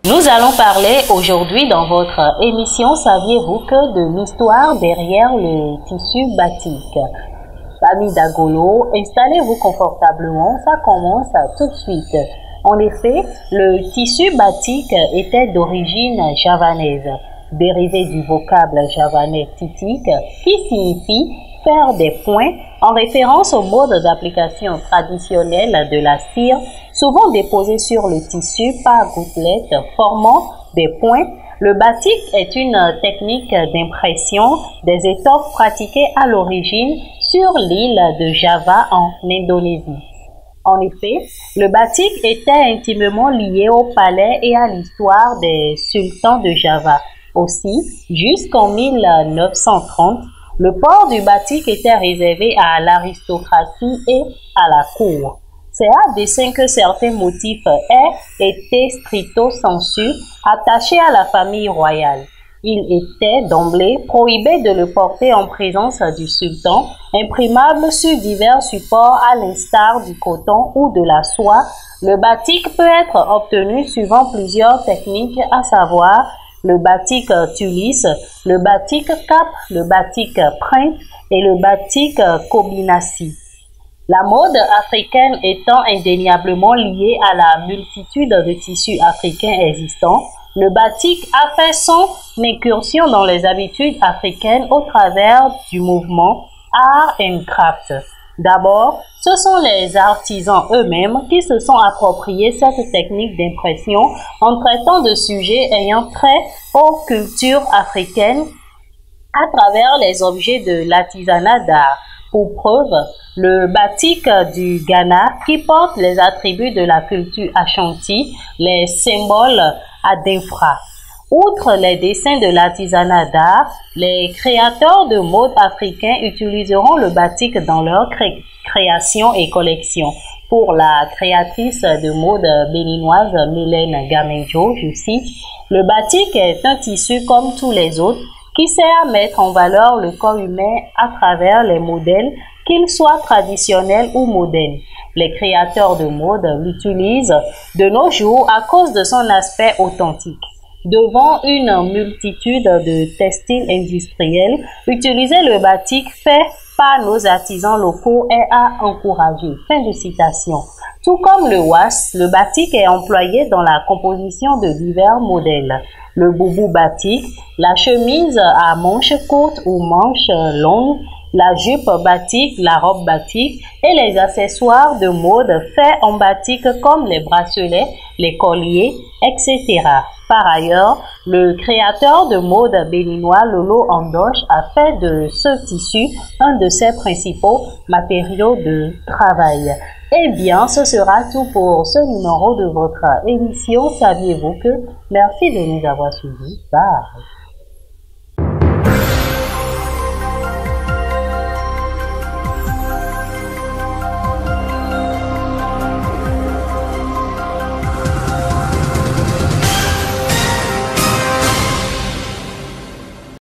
Nous allons parler aujourd'hui dans votre émission Saviez-vous que de l'histoire derrière le tissu batik. Famille d'Agolo, installez-vous confortablement, ça commence tout de suite. En effet, le tissu batik était d'origine javanaise, dérivé du vocable javanais titik, qui signifie faire des points en référence au mode d'application traditionnel de la cire, souvent déposée sur le tissu par gouttelettes formant des points. Le batik est une technique d'impression des étoffes pratiquée à l'origine sur l'île de Java en Indonésie. En effet, le batik était intimement lié au palais et à l'histoire des sultans de Java. Aussi, jusqu'en 1930, le port du batik était réservé à l'aristocratie et à la cour. C'est à dessein que certains motifs aient été stricto sensu attachés à la famille royale. Il était d'emblée prohibé de le porter en présence du sultan, imprimable sur divers supports à l'instar du coton ou de la soie. Le batik peut être obtenu suivant plusieurs techniques, à savoir le batik tulis, le batik cap, le batik print et le batik kobinasi. La mode africaine étant indéniablement liée à la multitude de tissus africains existants, le batik a fait son incursion dans les habitudes africaines au travers du mouvement Art and Craft. D'abord, ce sont les artisans eux-mêmes qui se sont appropriés cette technique d'impression en traitant de sujets ayant trait aux cultures africaines à travers les objets de l'artisanat d'art. Pour preuve, le batik du Ghana qui porte les attributs de la culture Ashanti, les symboles Adinfra. Outre les dessins de l'artisanat d'art, les créateurs de mode africains utiliseront le batik dans leurs créations et collections. Pour la créatrice de mode béninoise Mylène Gamenjo, je cite, « Le batik est un tissu comme tous les autres qui sert à mettre en valeur le corps humain à travers les modèles, qu'ils soient traditionnels ou modernes. Les créateurs de mode l'utilisent de nos jours à cause de son aspect authentique. Devant une multitude de textiles industriels, utiliser le batik fait par nos artisans locaux est à encourager. » Fin de citation. Tout comme le was, le batik est employé dans la composition de divers modèles. Le boubou batik, la chemise à manches courtes ou manches longues, la jupe batik, la robe batik et les accessoires de mode faits en batik comme les bracelets, les colliers, etc. Par ailleurs, le créateur de mode béninois Lolo Andoche a fait de ce tissu un de ses principaux matériaux de travail. Eh bien, ce sera tout pour ce numéro de votre émission Saviez-vous que? Merci de nous avoir suivis. Bye.